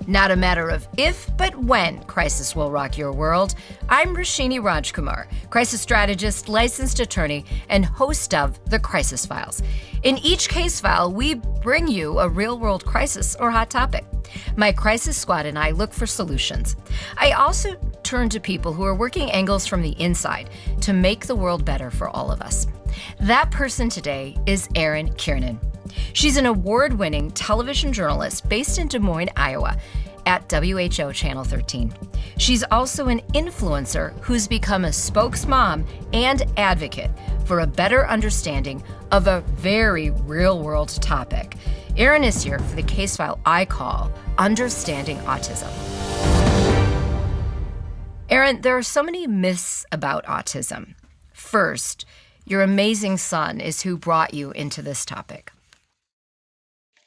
Not a matter of if, but when crisis will rock your world. I'm Roshini Rajkumar, crisis strategist, licensed attorney, and host of The Crisis Files. In each case file, we bring you a real-world crisis or hot topic. My crisis squad and I look for solutions. I also turn to people who are working angles from the inside to make the world better for all of us. That person today is Erin Kiernan. She's an award-winning television journalist based in Des Moines, Iowa, at WHO Channel 13. She's also an influencer who's become a spokesmom and advocate for a better understanding of a very real-world topic. Erin is here for the case file I call Understanding Autism. Erin, there are so many myths about autism. First, your amazing son is who brought you into this topic.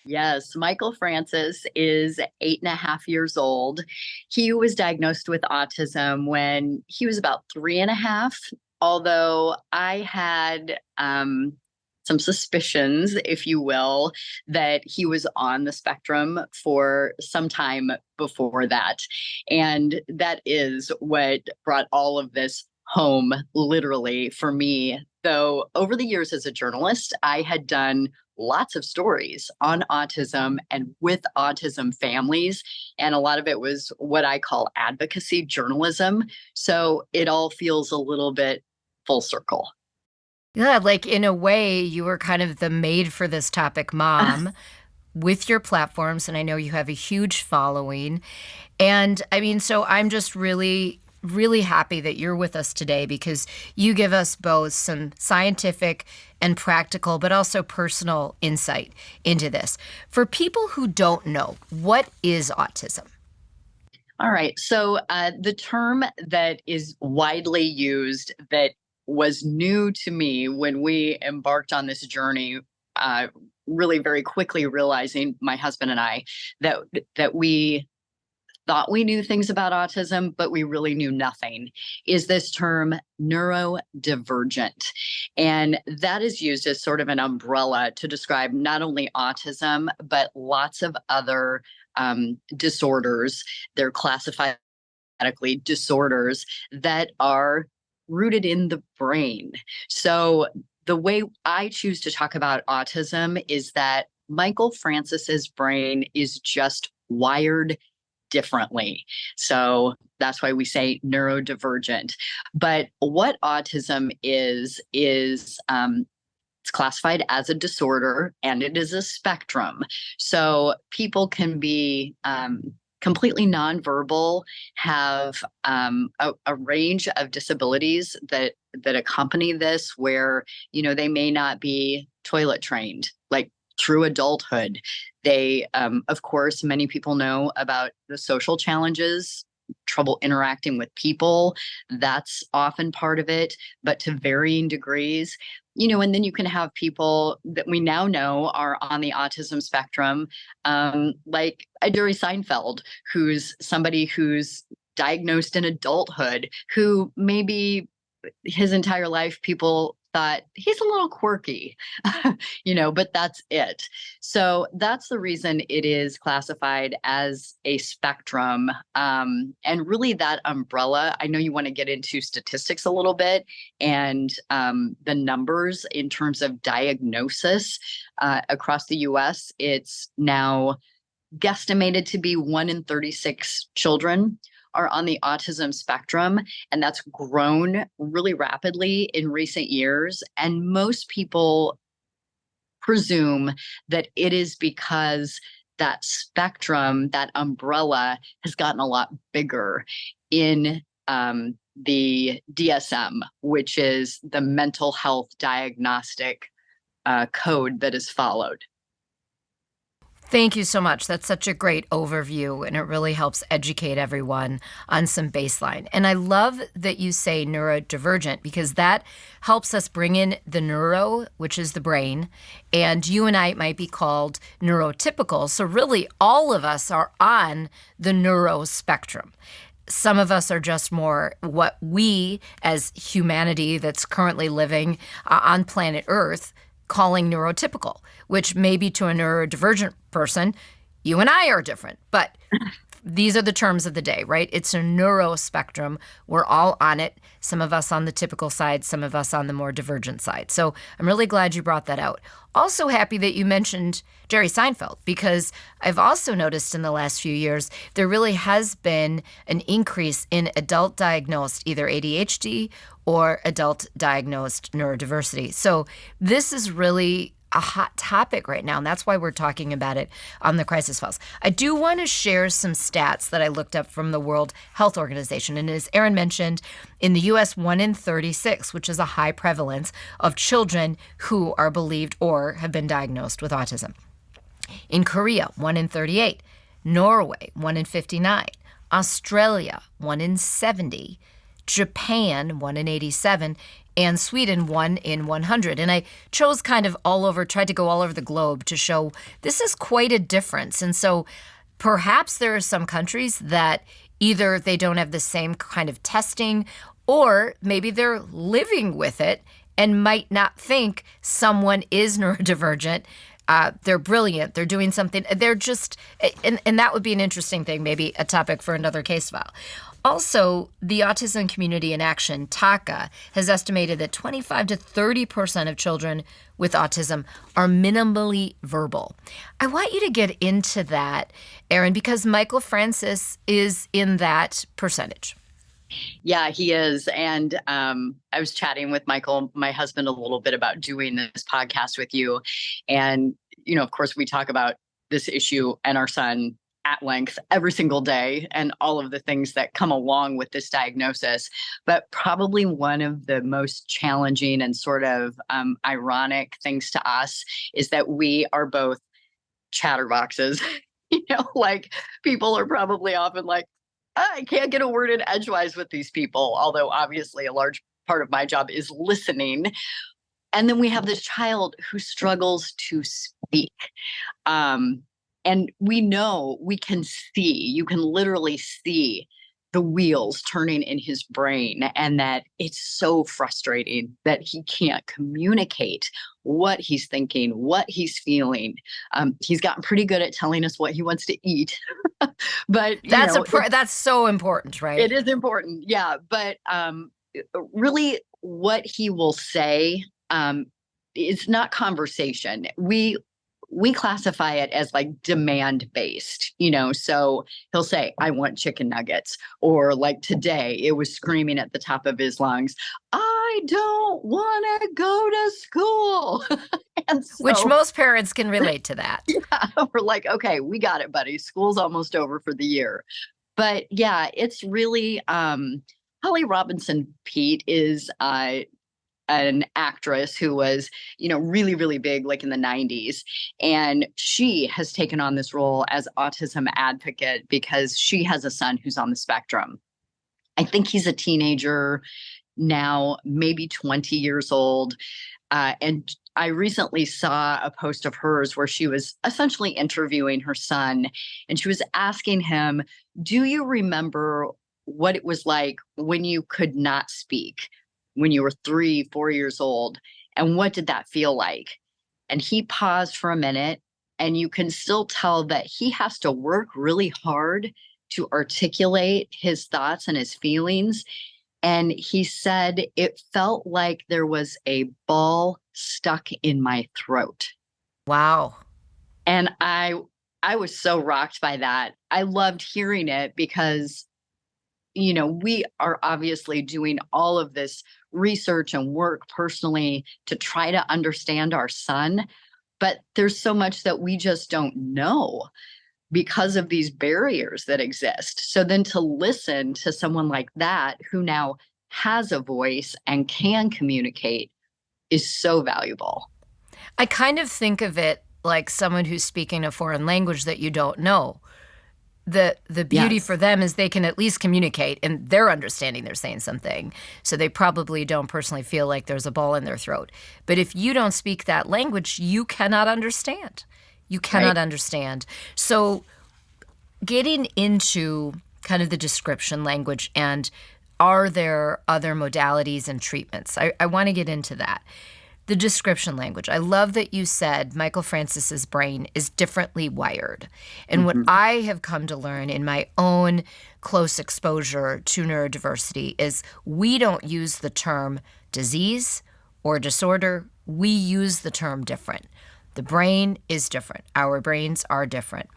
Yes, Michael Francis is 8.5 years old. He was diagnosed with autism when he was about 3.5, although I had some suspicions, if you will, that he was on the spectrum for some time before that. And that is what brought all of this home, literally, for me. Though over the years as a journalist, I had done lots of stories on autism and with autism families. And a lot of it was what I call advocacy journalism. So it all feels a little bit full circle. Yeah, like in a way, you were kind of the made for this topic mom with your platforms. And I know you have a huge following. And I mean, so I'm just really happy that you're with us today because you give us both some scientific and practical, but also personal insight into this. For people who don't know, what is autism? All right. So the term that is widely used that was new to me when we embarked on this journey, really very quickly realizing, my husband and I, that we thought we knew things about autism, but we really knew nothing, is this term neurodivergent. And that is used as sort of an umbrella to describe not only autism, but lots of other disorders. They're classified medically disorders that are rooted in the brain. So the way I choose to talk about autism is that Michael Francis's brain is just wired differently. So that's why we say neurodivergent. But what autism is it's classified as a disorder and it is a spectrum. So people can be completely nonverbal, have a range of disabilities that accompany this, where they may not be toilet trained, like through adulthood. They, of course, many people know about the social challenges, trouble interacting with people. That's often part of it, but to varying degrees. And then you can have people that we now know are on the autism spectrum, like a Jerry Seinfeld, who's somebody who's diagnosed in adulthood, who maybe his entire life people thought he's a little quirky, but that's it. So that's the reason it is classified as a spectrum. And really that umbrella, I know you want to get into statistics a little bit and the numbers in terms of diagnosis across the US. It's now guesstimated to be 1 in 36 children are on the autism spectrum, and that's grown really rapidly in recent years. And most people presume that it is because that spectrum, that umbrella, has gotten a lot bigger in the DSM, which is the mental health diagnostic code that is followed. Thank you so much. That's such a great overview, and it really helps educate everyone on some baseline. And I love that you say neurodivergent because that helps us bring in the neuro, which is the brain, and you and I might be called neurotypical. So really, all of us are on the neuro spectrum. Some of us are just more what we, as humanity that's currently living on planet Earth, calling neurotypical, which maybe to a neurodivergent person, you and I are different. But these are the terms of the day, right? It's a neuro-spectrum. We're all on it. Some of us on the typical side, some of us on the more divergent side. So I'm really glad you brought that out. Also happy that you mentioned Jerry Seinfeld, because I've also noticed in the last few years, there really has been an increase in adult diagnosed either ADHD or adult diagnosed neurodiversity. So this is really a hot topic right now, and that's why we're talking about it on the Crisis Files. I do want to share some stats that I looked up from the World Health Organization. And as Erin mentioned, in the U.S., 1 in 36, which is a high prevalence of children who are believed or have been diagnosed with autism. In Korea, 1 in 38. Norway, 1 in 59. Australia, 1 in 70. Japan, 1 in 87. And Sweden, 1 in 100. And I chose tried to go all over the globe to show this is quite a difference. And so perhaps there are some countries that either they don't have the same kind of testing, or maybe they're living with it and might not think someone is neurodivergent. They're brilliant. They're doing something. They're just, and that would be an interesting thing, maybe a topic for another case file. Also, the Autism Community in Action, TACA, has estimated that 25 to 30% of children with autism are minimally verbal. I want you to get into that, Erin, because Michael Francis is in that percentage. Yeah, he is. And I was chatting with Michael, my husband, a little bit about doing this podcast with you. And, of course, we talk about this issue and our son at length every single day and all of the things that come along with this diagnosis. But probably one of the most challenging and sort of ironic things to us is that we are both chatterboxes. Like people are probably often like, I can't get a word in edgewise with these people, although obviously a large part of my job is listening. And then we have this child who struggles to speak. And we can see, you can literally see the wheels turning in his brain, and that it's so frustrating that he can't communicate what he's thinking, what he's feeling. He's gotten pretty good at telling us what he wants to eat, but that's so important, right? It is important, yeah. But really, what he will say is not conversation. We classify it as like demand based, so he'll say, I want chicken nuggets, or like today it was screaming at the top of his lungs, I don't want to go to school. Which most parents can relate to that. Yeah, we're like, okay, we got it, buddy. School's almost over for the year. But yeah, it's really, Holly Robinson Peete is an actress who was, really, really big, like in the 90s. And she has taken on this role as autism advocate because she has a son who's on the spectrum. I think he's a teenager now, maybe 20 years old. And I recently saw a post of hers where she was essentially interviewing her son, and she was asking him, do you remember what it was like when you could not speak? When you were 3-4 years old, and what did that feel like? And he paused for a minute, and you can still tell that he has to work really hard to articulate his thoughts and his feelings. And he said, it felt like there was a ball stuck in my throat. Wow. And I was so rocked by that. I loved hearing it because we are obviously doing all of this research and work personally to try to understand our son, but there's so much that we just don't know because of these barriers that exist. So then to listen to someone like that who now has a voice and can communicate is so valuable. I kind of think of it like someone who's speaking a foreign language that you don't know. The beauty for them is they can at least communicate, and they're understanding they're saying something. So they probably don't personally feel like there's a ball in their throat. But if you don't speak that language, you cannot understand. You cannot understand. So getting into kind of the description language, and are there other modalities and treatments? I want to get into that. the description language. I love that you said Michael Francis's brain is differently wired. And what I have come to learn in my own close exposure to neurodiversity is we don't use the term disease or disorder. We use the term different. The brain is different. Our brains are different.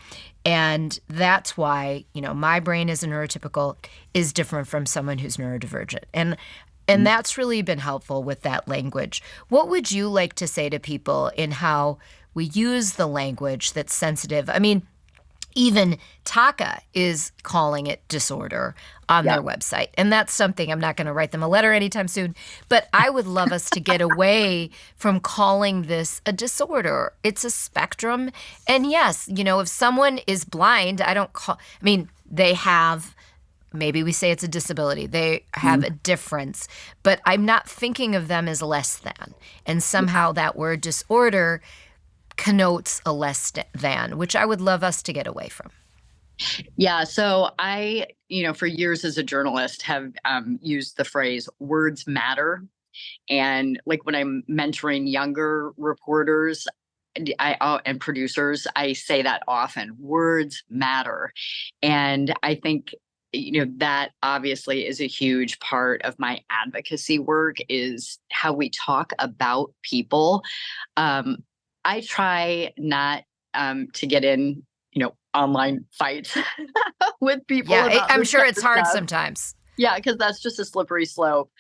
And that's why, my brain as a neurotypical is different from someone who's neurodivergent. And that's really been helpful with that language. What would you like to say to people in how we use the language that's sensitive? I mean, even TACA is calling it disorder on their website. And that's something, I'm not going to write them a letter anytime soon, but I would love us to get away from calling this a disorder. It's a spectrum. And yes, if someone is blind, they have, maybe we say it's a disability. They have a difference, but I'm not thinking of them as less than. And somehow that word disorder connotes a less than, which I would love us to get away from. Yeah. So I, for years as a journalist have used the phrase words matter. And like when I'm mentoring younger reporters and producers, I say that often, words matter. And I think, that obviously is a huge part of my advocacy work is how we talk about people. I try not to get in, online fights with people. Yeah, I'm sure it's hard sometimes. Yeah, because that's just a slippery slope.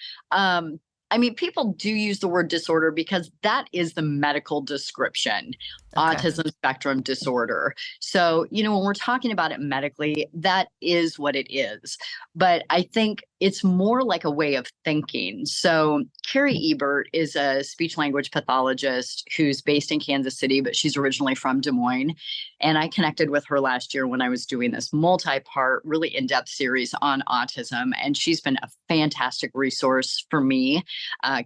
People do use the word disorder because that is the medical description, autism spectrum disorder. So, when we're talking about it medically, that is what it is. But I think it's more like a way of thinking. So Carrie Ebert is a speech language pathologist who's based in Kansas City, but she's originally from Des Moines. And I connected with her last year when I was doing this multi-part, really in-depth series on autism. And she's been a fantastic resource for me.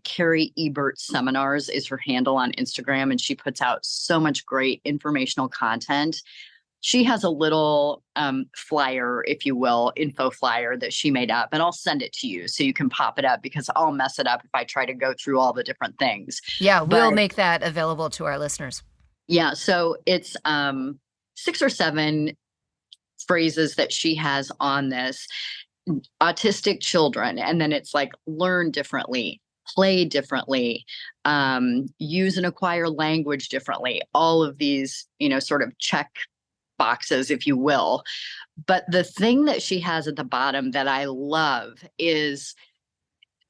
Carrie Ebert Seminars is her handle on Instagram, and she puts out so much great informational content. She has a little flyer, if you will, info flyer that she made up, and I'll send it to you so you can pop it up because I'll mess it up if I try to go through all the different things. Yeah, we'll make that available to our listeners. Yeah, so it's 6 or 7 phrases that she has on this. Autistic children, and then it's like learn differently, play differently, use and acquire language differently, all of these, sort of check boxes, if you will. But the thing that she has at the bottom that I love is,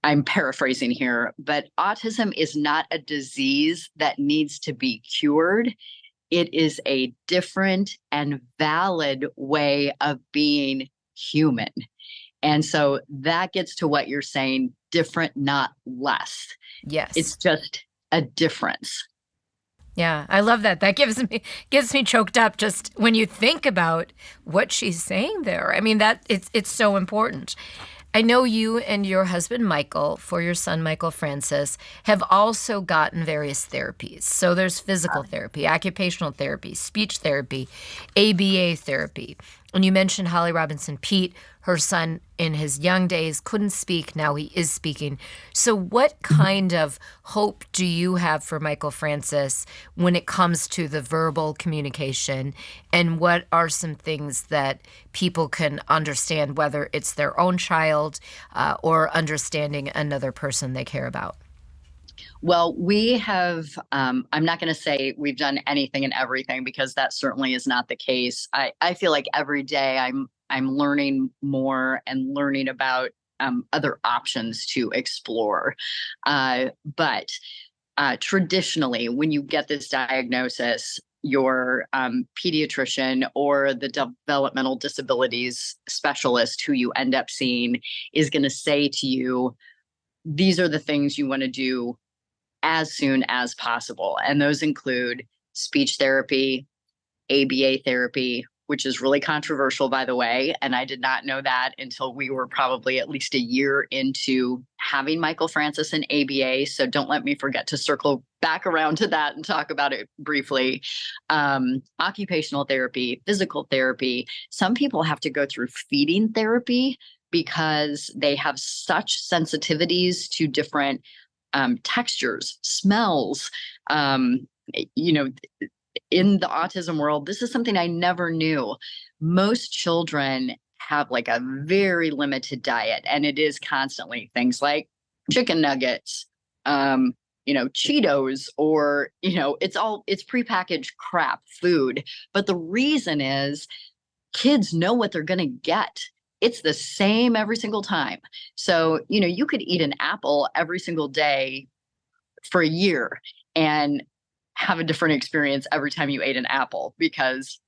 I'm paraphrasing here, but autism is not a disease that needs to be cured. It is a different and valid way of being human. And so that gets to what you're saying, different, not less. Yes. It's just a difference. Yeah, I love that. That gives me choked up just when you think about what she's saying there. I mean, that it's so important. I know you and your husband, Michael, for your son, Michael Francis, have also gotten various therapies. So there's physical therapy, occupational therapy, speech therapy, ABA therapy. And you mentioned Holly Robinson Peete, her son in his young days couldn't speak. Now he is speaking. So what kind of hope do you have for Michael Francis when it comes to the verbal communication? And what are some things that people can understand, whether it's their own child or understanding another person they care about? Well, we have, I'm not going to say we've done anything and everything because that certainly is not the case. I feel like every day I'm learning more and learning about other options to explore. But traditionally, when you get this diagnosis, your pediatrician or the developmental disabilities specialist who you end up seeing is going to say to you, these are the things you want to do as soon as possible. And those include speech therapy, ABA therapy, which is really controversial, by the way. And I did not know that until we were probably at least a year into having Michael Francis in ABA. So don't let me forget to circle back around to that and talk about it briefly. Occupational therapy, physical therapy. Some people have to go through feeding therapy because they have such sensitivities to different textures, smells. You know, in the autism world, this is something I never knew. Most children have like a very limited diet, and it is constantly things like chicken nuggets, Cheetos, or, it's prepackaged crap food. But the reason is kids know what they're going to get. It's the same every single time. So, you could eat an apple every single day for a year and have a different experience every time you ate an apple because,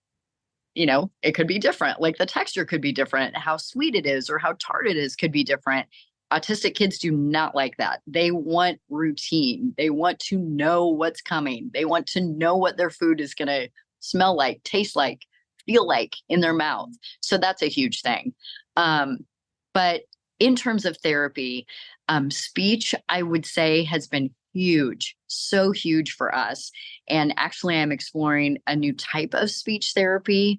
it could be different. Like the texture could be different. How sweet it is or how tart it is could be different. Autistic kids do not like that. They want routine. They want to know what's coming. They want to know what their food is going to smell like, taste like, feel like in their mouth. So that's a huge thing. But in terms of therapy, speech, I would say, has been huge, so huge for us. And actually, I'm exploring a new type of speech therapy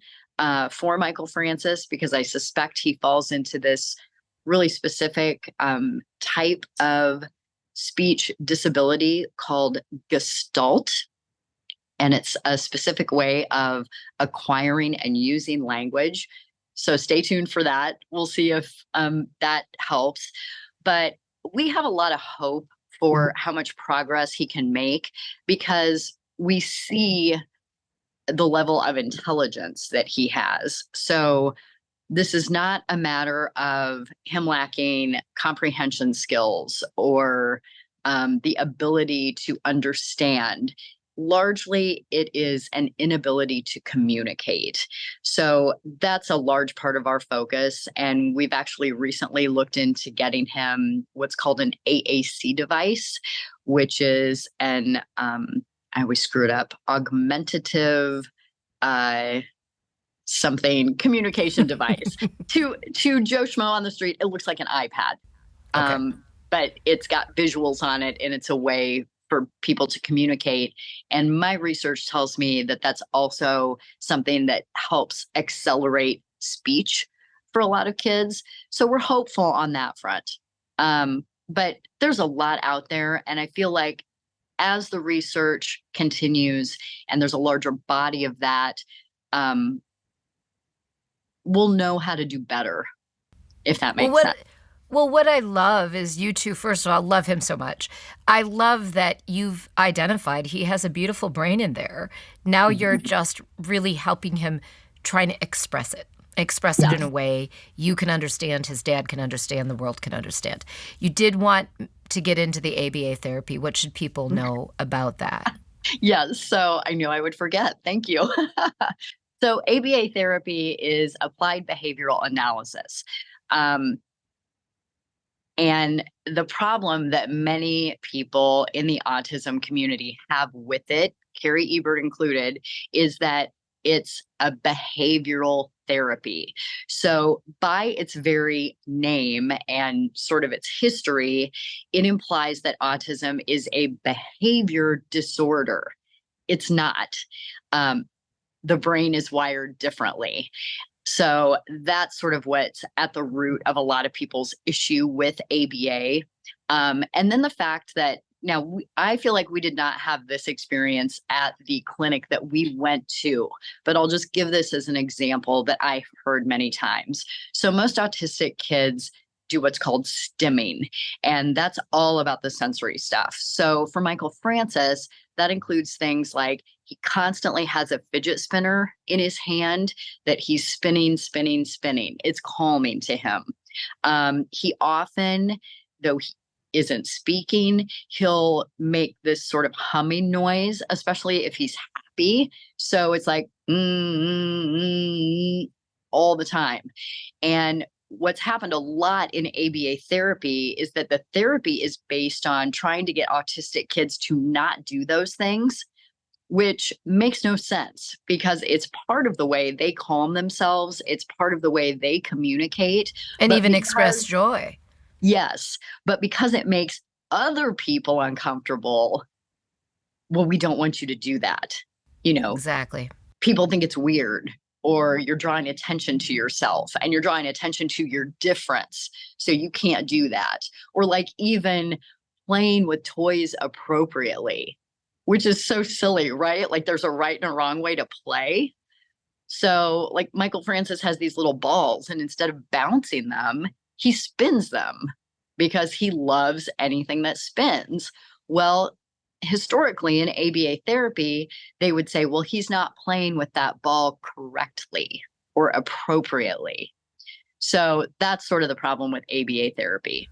for Michael Francis because I suspect he falls into this really specific type of speech disability called Gestalt. And it's a specific way of acquiring and using language. So stay tuned for that. We'll see if that helps. But we have a lot of hope for how much progress he can make because we see the level of intelligence that he has. So this is not a matter of him lacking comprehension skills or the ability to understand. Largely, it is an inability to communicate. So that's a large part of our focus. And we've actually recently looked into getting him what's called an AAC device, which is an, I always screw it up, augmentative something communication device. To Joe Schmo on the street, it looks like an iPad. Okay. But it's got visuals on it, and it's a way for people to communicate. And my research tells me that that's also something that helps accelerate speech for a lot of kids. So we're hopeful on that front. But there's a lot out there. And I feel like as the research continues and there's a larger body of that, we'll know how to do better, if that makes sense. Well, what I love is you two, first of all, love him so much. I love that you've identified he has a beautiful brain in there. Now you're just really helping him trying to express it in a way you can understand, his dad can understand, the world can understand. You did want to get into the ABA therapy. What should people know about that? Yes. So I knew I would forget. Thank you. So ABA therapy is applied behavioral analysis. And the problem that many people in the autism community have with it, Carrie Ebert included, is that it's a behavioral therapy. So by its very name and sort of its history, it implies that autism is a behavior disorder. It's not. The brain is wired differently. So that's sort of what's at the root of a lot of people's issue with ABA. And then the fact that now I feel like we did not have this experience at the clinic that we went to, but I'll just give this as an example that I've heard many times. So most autistic kids do what's called stimming, and that's all about the sensory stuff. So for Michael Francis, that includes things like he constantly has a fidget spinner in his hand that he's spinning. It's calming to him. He often, though he isn't speaking, he'll make this sort of humming noise, especially if he's happy. So it's like all the time. And what's happened a lot in ABA therapy is that the therapy is based on trying to get autistic kids to not do those things, which makes no sense because it's part of the way they calm themselves. It's part of the way they communicate. And even express joy. Yes. But because it makes other people uncomfortable, well, we don't want you to do that. Exactly. People think it's weird, or you're drawing attention to yourself and you're drawing attention to your difference. So you can't do that. Or like even playing with toys appropriately, which is so silly, right? Like there's a right and a wrong way to play. So like Michael Francis has these little balls, and instead of bouncing them, he spins them because he loves anything that spins. Well, historically in ABA therapy, they would say, well, he's not playing with that ball correctly or appropriately. So that's sort of the problem with ABA therapy.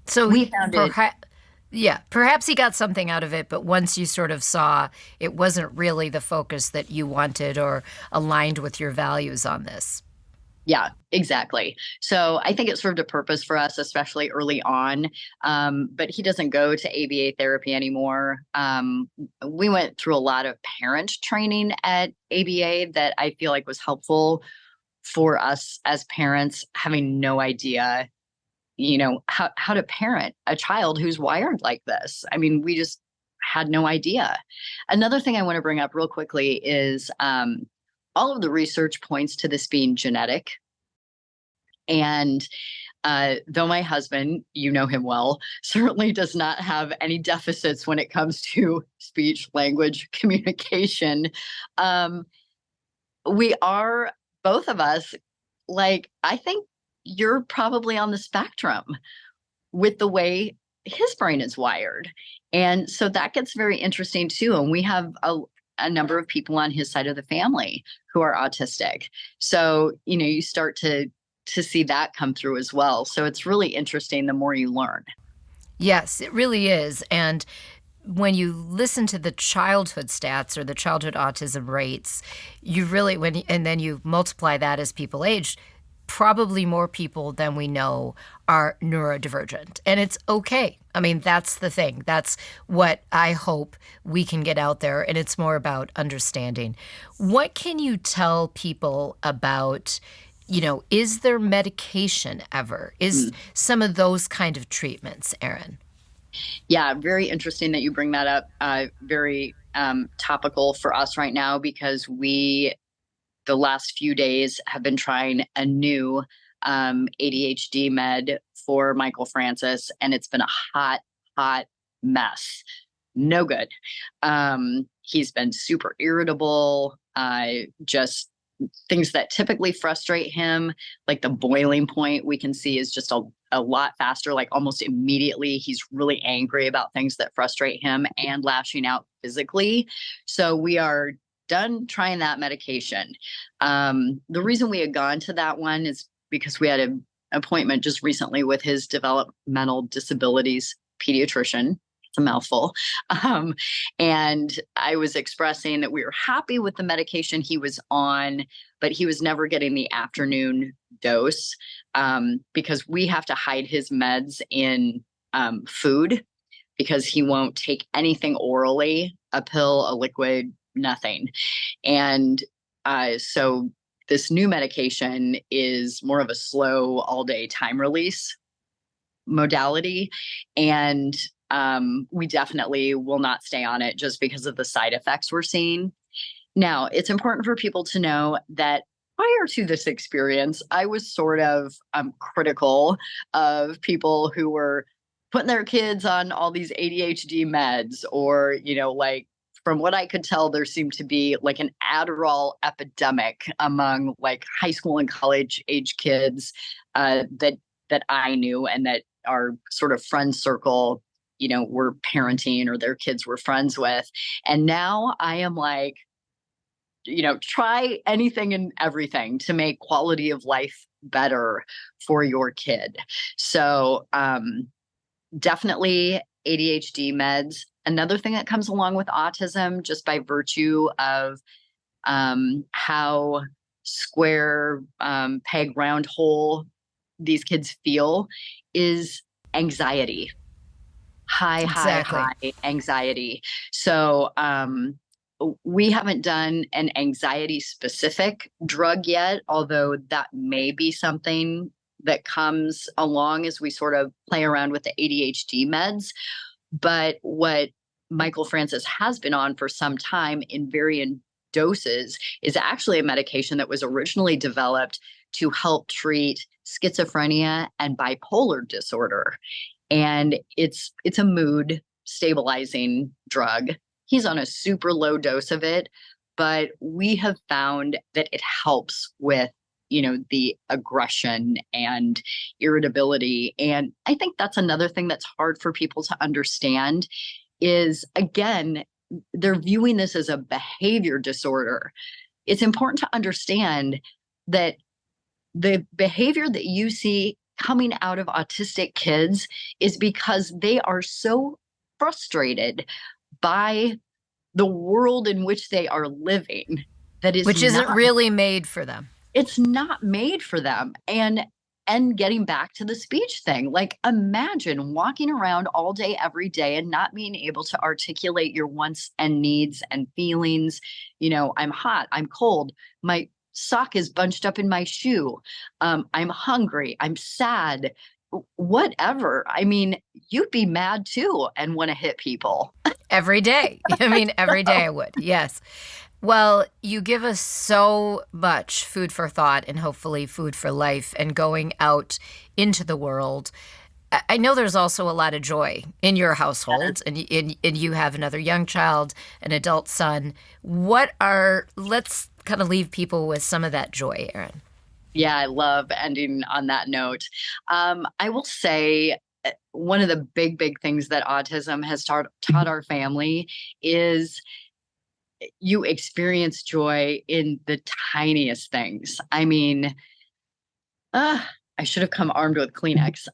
So We found it. perhaps he got something out of it, but once you sort of saw it wasn't really the focus that you wanted or aligned with your values on this. Yeah, exactly. So I think it served a purpose for us, especially early on. But he doesn't go to ABA therapy anymore. We went through a lot of parent training at ABA that I feel like was helpful for us as parents, having no idea, how to parent a child who's wired like this. I mean, we just had no idea. Another thing I want to bring up real quickly is all of the research points to this being genetic. And though my husband, you know him well, certainly does not have any deficits when it comes to speech, language, communication, we are, both of us, like, I think you're probably on the spectrum with the way his brain is wired. And so that gets very interesting too. And we have a number of people on his side of the family who are autistic. So, you start to see that come through as well. So it's really interesting the more you learn. Yes, it really is. And when you listen to the childhood stats or the childhood autism rates, you really, and then you multiply that as people age, probably more people than we know are neurodivergent. And it's okay. I mean, that's the thing. That's what I hope we can get out there. And it's more about understanding. What can you tell people about, is there medication ever? Is some of those kind of treatments, Erin? Yeah, very interesting that you bring that up. Very topical for us right now because the last few days have been trying a new ADHD med for Michael Francis, and it's been a hot mess. No good. He's been super irritable, just things that typically frustrate him, like the boiling point we can see is just a lot faster, like almost immediately he's really angry about things that frustrate him and lashing out physically. So we are done trying that medication. The reason we had gone to that one is because we had an appointment just recently with his developmental disabilities pediatrician. It's a mouthful. And I was expressing that we were happy with the medication he was on, but he was never getting the afternoon dose because we have to hide his meds in food because he won't take anything orally, a pill, a liquid, nothing. And so this new medication is more of a slow all day time release modality. And we definitely will not stay on it just because of the side effects we're seeing. Now, it's important for people to know that prior to this experience, I was sort of critical of people who were putting their kids on all these ADHD meds or, like, from what I could tell, there seemed to be like an Adderall epidemic among like high school and college age kids that I knew and that our sort of friend circle, were parenting or their kids were friends with. And now I am like, try anything and everything to make quality of life better for your kid. So definitely ADHD meds. Another thing that comes along with autism, just by virtue of how square, peg, round hole these kids feel, is anxiety. High anxiety. So we haven't done an anxiety specific drug yet, although that may be something that comes along as we sort of play around with the ADHD meds. But what Michael Francis has been on for some time in varying doses is actually a medication that was originally developed to help treat schizophrenia and bipolar disorder. and it's a mood stabilizing drug. He's on a super low dose of it, but we have found that it helps with, the aggression and irritability. And I think that's another thing that's hard for people to understand is, again, they're viewing this as a behavior disorder. It's important to understand that the behavior that you see coming out of autistic kids is because they are so frustrated by the world in which they are living which isn't really made for them. It's not made for them. And getting back to the speech thing, like imagine walking around all day, every day and not being able to articulate your wants and needs and feelings. I'm hot, I'm cold, my sock is bunched up in my shoe. I'm hungry, I'm sad, whatever. I mean, you'd be mad too and want to hit people. Every day. Every day I would. Yes. Well, you give us so much food for thought and hopefully food for life and going out into the world. I know there's also a lot of joy in your household, and you have another young child, an adult son. Let's kind of leave people with some of that joy, Erin. Yeah, I love ending on that note. I will say one of the big things that autism has taught our family is you experience joy in the tiniest things. I mean, I should have come armed with Kleenex.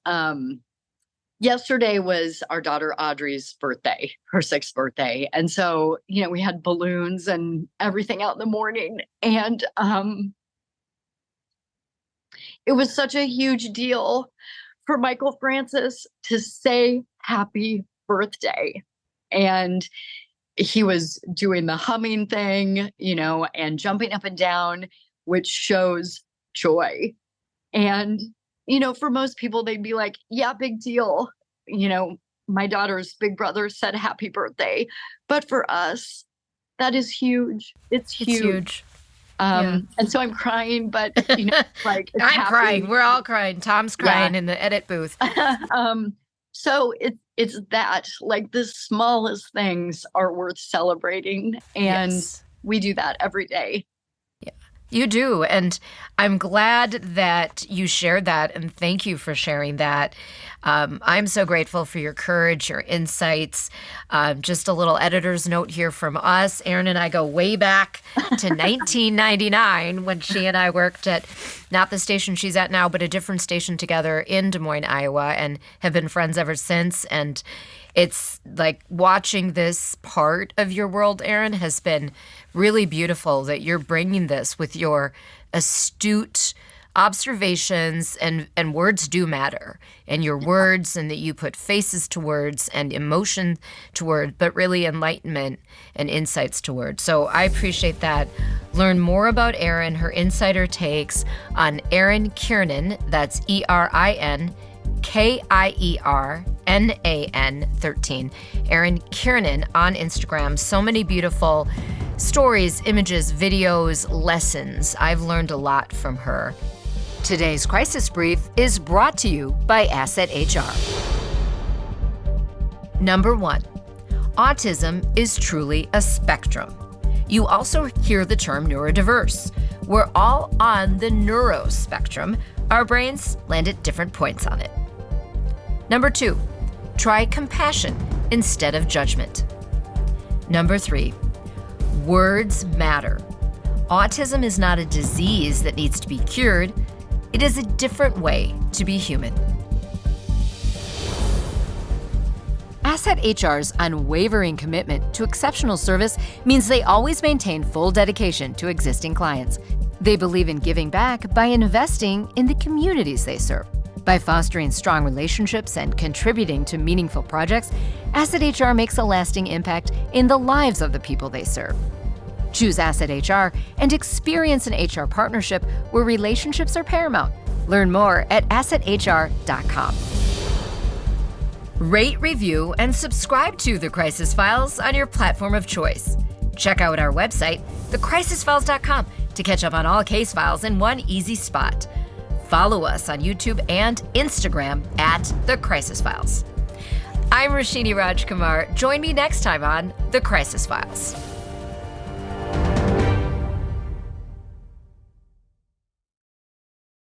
Yesterday was our daughter Audrey's birthday, her 6th birthday. And so, we had balloons and everything out in the morning. And it was such a huge deal for Michael Francis to say happy birthday. And he was doing the humming thing, and jumping up and down, which shows joy. And, for most people, they'd be like, yeah, big deal. My daughter's big brother said happy birthday. But for us, that is huge. It's huge. And so I'm crying, but, like, it's I'm crying. We're all crying. Tom's crying in the edit booth. So it's that, like, the smallest things are worth celebrating. And we do that every day. Yeah, you do. And I'm glad that you shared that. And thank you for sharing that. I'm so grateful for your courage, your insights. Just a little editor's note here from us. Erin and I go way back to 1999 when she and I worked at not the station she's at now, but a different station together in Des Moines, Iowa, and have been friends ever since. And it's like watching this part of your world, Erin, has been really beautiful that you're bringing this with your astute observations, and words do matter, and your words, and that you put faces to words and emotion to words, but really enlightenment and insights to words. So I appreciate that. Learn more about Erin, her insider takes on Erin Kiernan, that's ErinKiernan 13, Erin Kiernan on Instagram. So many beautiful stories, images, videos, lessons. I've learned a lot from her. Today's Crisis Brief is brought to you by Asset HR. Number 1, autism is truly a spectrum. You also hear the term neurodiverse. We're all on the neuro-spectrum. Our brains land at different points on it. Number 2, try compassion instead of judgment. Number 3, words matter. Autism is not a disease that needs to be cured. It is a different way to be human. Asset HR's unwavering commitment to exceptional service means they always maintain full dedication to existing clients. They believe in giving back by investing in the communities they serve. By fostering strong relationships and contributing to meaningful projects, Asset HR makes a lasting impact in the lives of the people they serve. Choose Asset HR and experience an HR partnership where relationships are paramount. Learn more at assethr.com. Rate, review, and subscribe to The Crisis Files on your platform of choice. Check out our website, thecrisisfiles.com, to catch up on all case files in one easy spot. Follow us on YouTube and Instagram at The Crisis Files. I'm Roshini Rajkumar. Join me next time on The Crisis Files.